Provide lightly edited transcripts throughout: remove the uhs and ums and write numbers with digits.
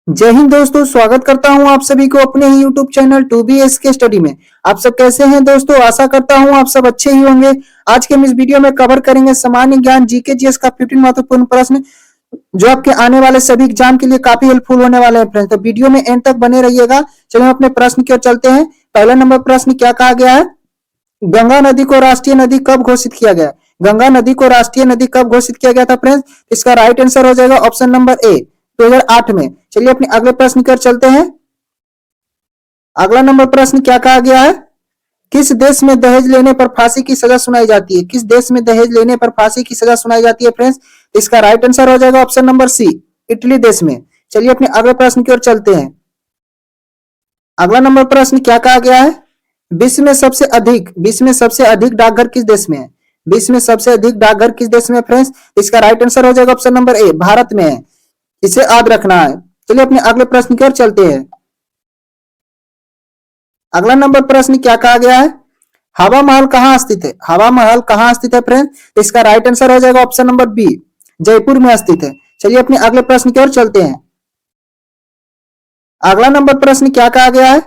जय हिंद दोस्तों, स्वागत करता हूं आप सभी को अपने ही YouTube चैनल 2BS के स्टडी में। आप सब कैसे हैं दोस्तों? आशा करता हूं आप सब अच्छे ही होंगे। आज के हम इस वीडियो में कवर करेंगे सामान्य ज्ञान जीके जीएस का 15 महत्वपूर्ण प्रश्न जो आपके आने वाले सभी एग्जाम के लिए काफी हेल्पफुल होने वाले हैं फ्रेंड्स। तो वीडियो में एंड तक बने रहिएगा। चलिए हम अपने प्रश्न की ओर चलते हैं। पहला नंबर प्रश्न क्या कहा गया है? गंगा नदी को राष्ट्रीय नदी कब घोषित किया गया? गंगा नदी को राष्ट्रीय नदी कब घोषित किया गया था फ्रेंड्स? इसका राइट आंसर हो जाएगा ऑप्शन नंबर ए, 2008 में। चलिए अपने अगले प्रश्न की ओर चलते हैं। अगला नंबर प्रश्न क्या कहा गया है? किस देश में दहेज लेने पर फांसी की सजा सुनाई जाती है? किस देश में दहेज लेने पर फांसी की सजा सुनाई जाती है फ्रेंड्स? इसका राइट आंसर हो जाएगा ऑप्शन नंबर सी, इटली देश में। चलिए अपने अगले प्रश्न की ओर चलते हैं। अगला नंबर प्रश्न क्या कहा गया है? विश्व में सबसे अधिक डाकघर किस देश में है? विश्व में सबसे अधिक डाकघर किस देश में फ्रेंड्स? इसका राइट आंसर हो जाएगा ऑप्शन नंबर ए, भारत में है। इसे याद रखना है। चलिए अपने अगले प्रश्न की ओर चलते हैं। अगला नंबर प्रश्न क्या कहा गया है? हवा महल कहाँ स्थित है? हवा महल कहाँ स्थित है फ्रेंड्स? इसका राइट आंसर हो जाएगा ऑप्शन नंबर बी, जयपुर में स्थित है। चलिए अपने अगले प्रश्न की ओर चलते हैं। अगला नंबर प्रश्न क्या कहा गया है?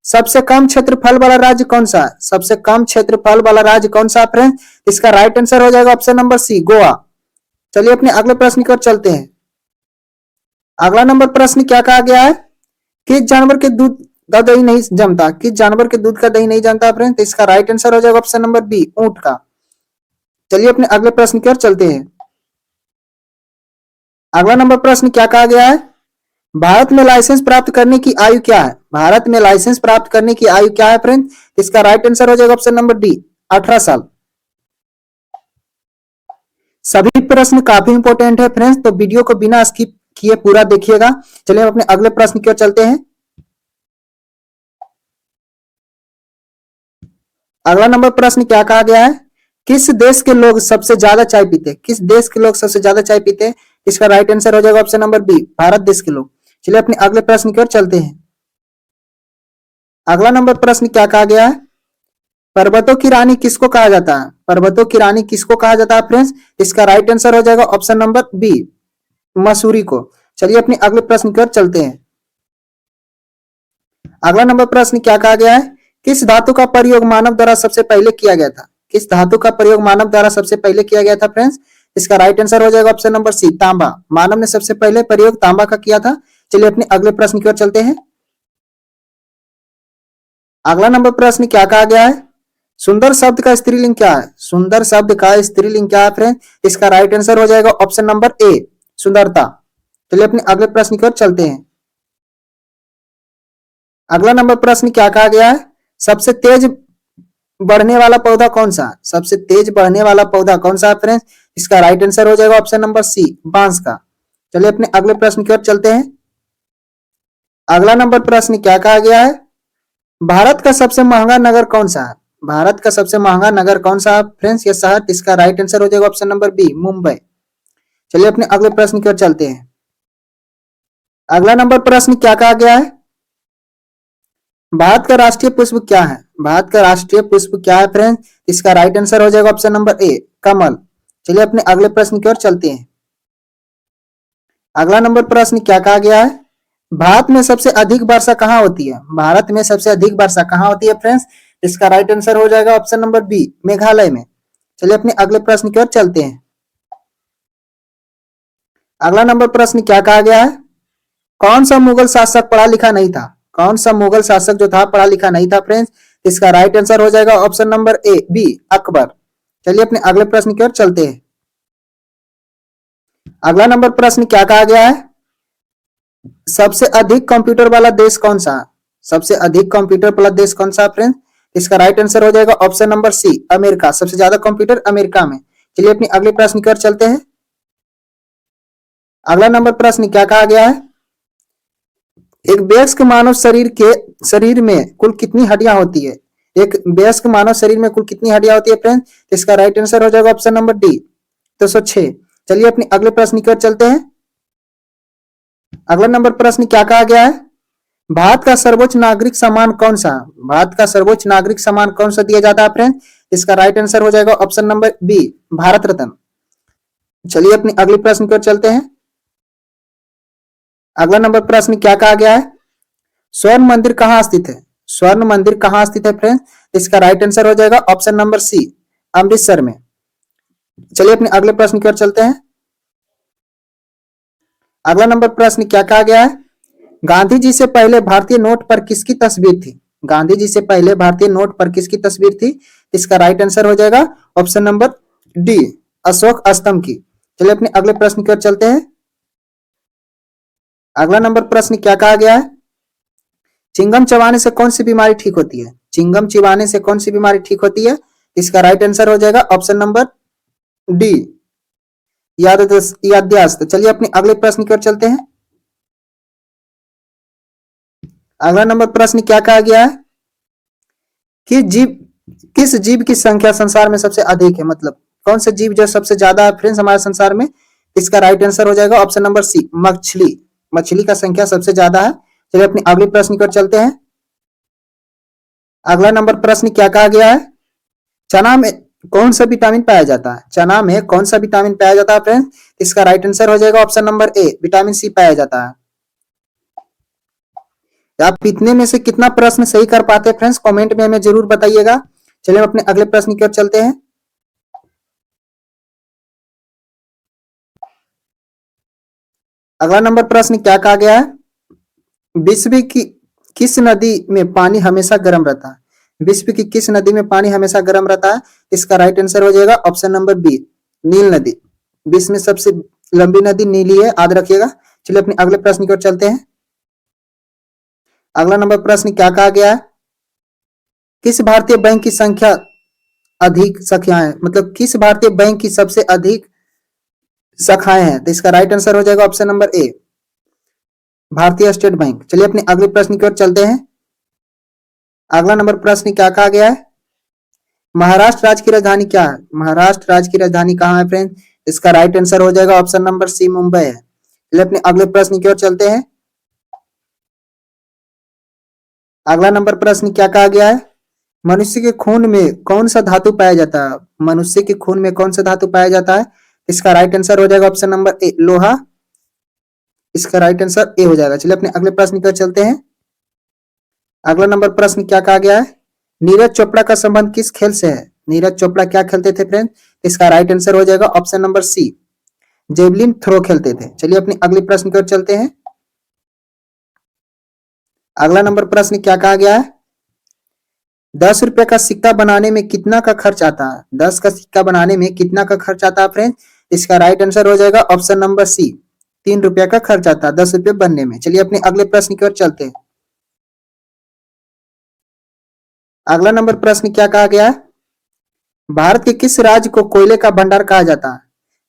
सबसे कम क्षेत्रफल वाला राज्य कौन सा है? सबसे कम क्षेत्रफल वाला राज्य कौन सा फ्रेंड्स? इसका राइट आंसर हो जाएगा ऑप्शन नंबर सी, गोवा। चलिए अपने अगले प्रश्न की ओर चलते हैं। अगला नंबर प्रश्न क्या कहा गया है? किस जानवर के दूध का दही नहीं जमता? किस जानवर के दूध का दही नहीं जमता फ्रेंड्स? इसका राइट आंसर हो जाएगा ऑप्शन नंबर बी, ऊंट का। चलिए अपने अगले प्रश्न की ओर चलते हैं। अगला नंबर प्रश्न क्या कहा गया है? भारत में लाइसेंस प्राप्त करने की आयु क्या है? भारत में लाइसेंस प्राप्त करने की आयु क्या है फ्रेंड्स? इसका राइट आंसर हो जाएगा ऑप्शन नंबर डी, 18 साल। सभी प्रश्न काफी इंपॉर्टेंट है फ्रेंड्स, तो वीडियो को बिना स्किप किए पूरा देखिएगा। चलिए हम अपने अगले प्रश्न की ओर चलते हैं। अगला नंबर प्रश्न क्या कहा गया है? किस देश के लोग सबसे ज्यादा चाय पीते हैं? किस देश के लोग सबसे ज्यादा चाय पीते हैं? इसका राइट आंसर हो जाएगा ऑप्शन नंबर बी, भारत देश के लोग। चलिए अपने अगले प्रश्न की ओर चलते हैं। अगला नंबर प्रश्न क्या कहा गया है? पर्वतों की रानी किसको कहा जाता है? पर्वतों की रानी किसको कहा जाता है फ्रेंड्स? इसका राइट आंसर हो जाएगा ऑप्शन नंबर बी, मसूरी को। चलिए अपने अगले प्रश्न की ओर चलते हैं। अगला नंबर प्रश्न क्या कहा गया है? किस धातु का प्रयोग मानव द्वारा सबसे पहले किया गया था? किस धातु का प्रयोग मानव द्वारा सबसे पहले किया गया था फ्रेंड्स? इसका राइट आंसर हो जाएगा ऑप्शन नंबर सी, तांबा। मानव ने सबसे पहले प्रयोग तांबा का किया था। चलिए अपने अगले प्रश्न की ओर चलते हैं। अगला नंबर प्रश्न क्या कहा गया है? सुंदर शब्द का स्त्रीलिंग क्या है? सुंदर शब्द का स्त्रीलिंग क्या है फ्रेंड्स? इसका राइट आंसर हो जाएगा ऑप्शन नंबर ए, सुंदरता। चलिए अपने अगले प्रश्न की ओर चलते हैं। अगला नंबर प्रश्न क्या कहा गया है? सबसे तेज बढ़ने वाला पौधा कौन सा? सबसे तेज बढ़ने वाला पौधा कौन सा है फ्रेंड्स? इसका राइट आंसर हो जाएगा ऑप्शन नंबर सी, बांस का। चलिए अपने अगले प्रश्न की ओर चलते हैं। अगला नंबर प्रश्न क्या कहा गया है? भारत का सबसे महंगा नगर कौन सा है? भारत का सबसे महंगा नगर कौन सा है फ्रेंड्स, या शहर? इसका राइट आंसर हो जाएगा ऑप्शन नंबर बी, मुंबई। चलिए अपने अगले प्रश्न की ओर चलते हैं। अगला नंबर प्रश्न क्या कहा गया है? भारत का राष्ट्रीय पुष्प क्या है? भारत का राष्ट्रीय पुष्प क्या है फ्रेंड्स? इसका राइट आंसर हो जाएगा ऑप्शन नंबर ए, कमल। चलिए अपने अगले प्रश्न की ओर चलते हैं। अगला नंबर प्रश्न क्या कहा गया है? भारत में सबसे अधिक वर्षा कहाँ होती है? भारत में सबसे अधिक वर्षा कहाँ होती है फ्रेंड्स? इसका राइट आंसर हो जाएगा ऑप्शन नंबर बी, मेघालय में। चलिए अपने अगले प्रश्न की ओर चलते हैं। अगला नंबर प्रश्न क्या कहा गया है? कौन सा मुगल शासक पढ़ा लिखा नहीं था? कौन सा मुगल शासक जो था पढ़ा लिखा नहीं था फ्रेंड्स? इसका राइट आंसर हो जाएगा option number A, B, Akbar. चलिए अपने अगले प्रश्न की ओर चलते हैं। अगला नंबर प्रश्न क्या कहा गया है? सबसे अधिक कंप्यूटर वाला देश कौन सा है? सबसे अधिक कंप्यूटर वाला देश कौन सा है फ्रेंड्स? इसका राइट आंसर हो जाएगा ऑप्शन नंबर सी, अमेरिका। सबसे ज्यादा कंप्यूटर अमेरिका में। चलिए अपने अगले प्रश्न की ओर चलते हैं। अगला नंबर प्रश्न क्या कहा गया है? एक वयस्क मानव शरीर में कुल कितनी हड्डियां होती है? एक वयस्क मानव शरीर में कुल कितनी हड्डियां होती है फ्रेंड्स? इसका राइट आंसर हो जाएगा ऑप्शन नंबर डी, 206। चलिए अपने अगले प्रश्न की ओर चलते हैं। अगला नंबर प्रश्न क्या कहा गया है? भारत का सर्वोच्च नागरिक सम्मान कौन सा? भारत का सर्वोच्च नागरिक सम्मान कौन सा दिया जाता है फ्रेंड्स? इसका राइट आंसर हो जाएगा option number B, Bharat Ratna. चलिए अपने अगले प्रश्न की ओर चलते हैं। अगला नंबर प्रश्न क्या कहा गया है? स्वर्ण मंदिर कहाँ स्थित है? स्वर्ण मंदिर कहाँ स्थित है फ्रेंड्स? इसका राइट आंसर हो जाएगा ऑप्शन नंबर सी, अमृतसर में। चलिए अपने अगले प्रश्न की ओर चलते हैं। अगला नंबर प्रश्न क्या कहा गया है? गांधी जी से पहले भारतीय नोट पर किसकी तस्वीर थी? गांधी जी से पहले भारतीय नोट पर किसकी तस्वीर थी? इसका राइट आंसर हो जाएगा ऑप्शन नंबर डी, अशोक स्तंभ की। चलिए अपने अगले प्रश्न की ओर चलते हैं। अगला नंबर प्रश्न क्या कहा गया है? चिंगम चबाने से कौन सी बीमारी ठीक होती है? चिंगम चिबाने से कौन सी बीमारी ठीक होती है? इसका राइट आंसर हो जाएगा ऑप्शन नंबर डी, याददाश्त। चलिए अपने अगले प्रश्न की ओर चलते हैं। अगला नंबर प्रश्न क्या कहा गया है? कि जीव किस जीव की संख्या संसार में सबसे अधिक है? मतलब कौन से जीव जो सबसे ज्यादा है फ्रेंड्स हमारे संसार में? इसका राइट आंसर हो जाएगा ऑप्शन नंबर सी, मछली। मछली का संख्या सबसे ज्यादा है। चलिए अपने अगले प्रश्न की ओर चलते हैं। अगला नंबर प्रश्न क्या कहा गया है? चना में कौन सा विटामिन पाया जाता है? चना में कौन सा विटामिन पाया जाता है फ्रेंड्स? इसका राइट आंसर हो जाएगा option number A, vitamin C पाया जाता है। आप इतने में से कितना प्रश्न सही कर पाते हैं फ्रेंड्स, कमेंट में हमें जरूर बताइएगा। चलिए अपने अगले प्रश्न की ओर चलते हैं। अगला नंबर प्रश्न क्या कहा गया है? विश्व की किस नदी में पानी हमेशा गर्म रहता है? विश्व की किस नदी में पानी हमेशा गर्म रहता है? इसका राइट आंसर हो जाएगा ऑप्शन नंबर बी, नील नदी। विश्व में सबसे लंबी नदी नीली है, याद रखिएगा। चलिए अपने अगले प्रश्न की ओर चलते हैं। अगला नंबर प्रश्न क्या कहा गया है? किस भारतीय बैंक की संख्या अधिक शाखाएं, मतलब किस भारतीय बैंक की सबसे अधिक शाखाएं हैं? तो इसका राइट आंसर हो जाएगा ऑप्शन नंबर ए, भारतीय स्टेट बैंक। चलिए अपने अगले प्रश्न की ओर चलते हैं। अगला नंबर प्रश्न क्या कहा गया है? महाराष्ट्र राज्य की राजधानी क्या है? महाराष्ट्र राज्य की राजधानी कहाँ है फ्रेंड? इसका राइट आंसर हो जाएगा ऑप्शन नंबर सी, मुंबई है। चलिए अपने अगले प्रश्न की ओर चलते हैं। अगला नंबर प्रश्न क्या कहा गया है? मनुष्य के खून में कौन सा धातु पाया जाता है? मनुष्य के खून में कौन सा धातु पाया जाता है? इसका राइट आंसर हो जाएगा ऑप्शन नंबर ए, लोहा। इसका राइट आंसर ए हो जाएगा। चलिए अपने अगले प्रश्न की ओर चलते हैं। अगला नंबर प्रश्न क्या कहा गया है? नीरज चोपड़ा का संबंध किस खेल से है? नीरज चोपड़ा क्या खेलते थे फ्रेंड? इसका राइट आंसर हो जाएगा option number C, javelin throw खेलते थे। चलिए अपने अगले प्रश्न की ओर चलते हैं। अगला नंबर प्रश्न क्या कहा गया है? 10 रुपए का सिक्का बनाने में कितना का खर्च आता है? 10 का सिक्का बनाने में कितना का खर्च आता है फ्रेंड? इसका राइट आंसर हो जाएगा ऑप्शन नंबर सी, 3 रुपया का खर्च आता है 10 रुपये बनने में। चलिए अपने अगले प्रश्न की ओर चलते हैं। अगला नंबर प्रश्न क्या कहा गया है? भारत के किस राज्य को कोयले का भंडार कहा जाता है?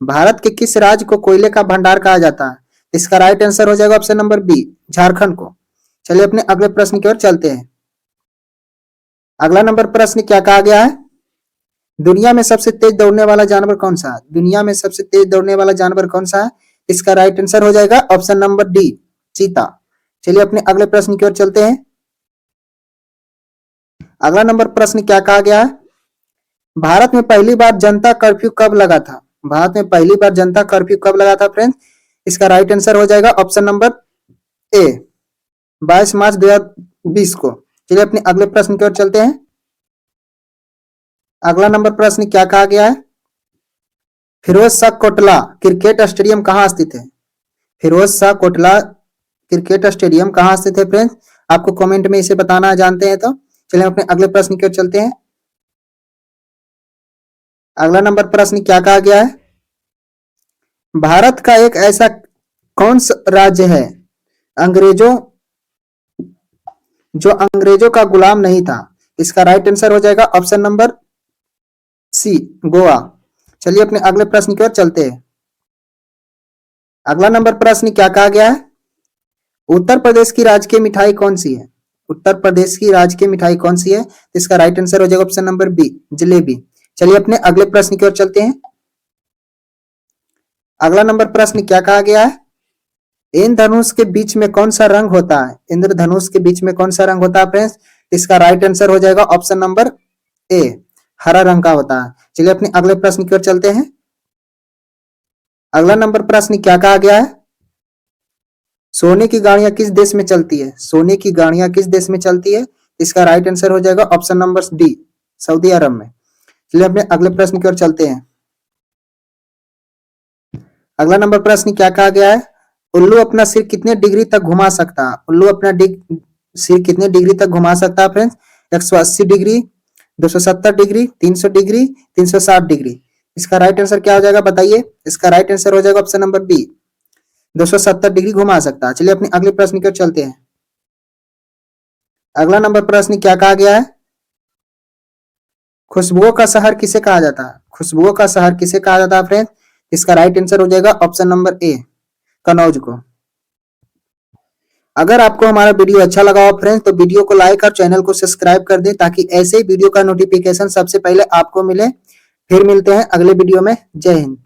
भारत के किस राज्य को कोयले का भंडार कहा जाता है? इसका राइट आंसर हो जाएगा ऑप्शन नंबर बी, झारखंड को। चलिए अपने अगले प्रश्न की ओर चलते हैं। अगला नंबर प्रश्न क्या कहा गया है? दुनिया में सबसे तेज दौड़ने वाला जानवर कौन सा है? दुनिया में सबसे तेज दौड़ने वाला जानवर कौन सा है? इसका राइट आंसर हो जाएगा ऑप्शन नंबर डी, चीता। चलिए अपने अगले प्रश्न की ओर चलते हैं। अगला नंबर प्रश्न क्या कहा गया है? भारत में पहली बार जनता कर्फ्यू कब लगा था? भारत में पहली बार जनता कर्फ्यू कब लगा था फ्रेंड्स? इसका राइट आंसर हो जाएगा ऑप्शन नंबर ए, 22 मार्च 2020 को। चलिए अपने अगले प्रश्न की ओर चलते हैं। अगला नंबर प्रश्न क्या कहा गया है? फिरोज शाह कोटला क्रिकेट स्टेडियम कहाँ स्थित है? फिरोज शाह कोटला क्रिकेट स्टेडियम कहाँ स्थित है फ्रेंड्स? आपको कमेंट में इसे बताना जानते हैं तो। चलिए अपने अगले प्रश्न की ओर चलते हैं। अगला नंबर प्रश्न क्या कहा गया है? भारत का एक ऐसा कौन सा राज्य है अंग्रेजों जो अंग्रेजों का गुलाम नहीं था? इसका राइट आंसर हो जाएगा ऑप्शन नंबर सी, गोवा। चलिए अपने अगले प्रश्न की ओर चलते हैं। अगला नंबर प्रश्न क्या कहा गया है? उत्तर प्रदेश की राजकीय मिठाई कौन सी है? उत्तर प्रदेश की राजकीय मिठाई कौन सी है? इसका राइट आंसर हो जाएगा ऑप्शन नंबर बी, जलेबी। चलिए अपने अगले प्रश्न की ओर चलते हैं। अगला नंबर प्रश्न क्या कहा गया है? इंद्रधनुष के बीच में कौन सा रंग होता है? इंद्रधनुष के बीच में कौन सा रंग होता है फ्रेंड्स? इसका राइट आंसर हो जाएगा ऑप्शन नंबर ए, हरा रंग का होता है। चलिए अपने अगले प्रश्न की ओर चलते हैं। अगला नंबर प्रश्न क्या कहा गया है? सोने की गाड़ियां किस देश में चलती है? सोने की गाड़ियां किस देश में चलती है? इसका राइट आंसर हो जाएगा ऑप्शन नंबर डी, सऊदी अरब में। चलिए अपने अगले प्रश्न की ओर चलते हैं। अगला नंबर प्रश्न क्या कहा गया है? उल्लू अपना सिर कितने डिग्री तक घुमा सकता है? उल्लू अपना सिर कितने डिग्री तक घुमा सकता है friends? 180 degree, 270 degree, 300 degree, 360 degree. इसका राइट आंसर क्या हो जाएगा बताइए? इसका राइट आंसर हो जाएगा ऑप्शन नंबर बी, 270 डिग्री घुमा सकता है। चलिए अपने अगले प्रश्न की ओर चलते हैं। अगला नंबर प्रश्न क्या कहा गया है? खुशबुओं का शहर किसे कहा जाता है? खुशबुओं का शहर किसे कहा जाता है फ्रेंड्स? इसका राइट आंसर हो जाएगा ऑप्शन नंबर ए, कनौज को। अगर आपको हमारा वीडियो अच्छा लगा हो फ्रेंड्स तो वीडियो को लाइक और चैनल को सब्सक्राइब कर दें ताकि ऐसे ही वीडियो का नोटिफिकेशन सबसे पहले आपको मिले। फिर मिलते हैं अगले वीडियो में। जय हिंद।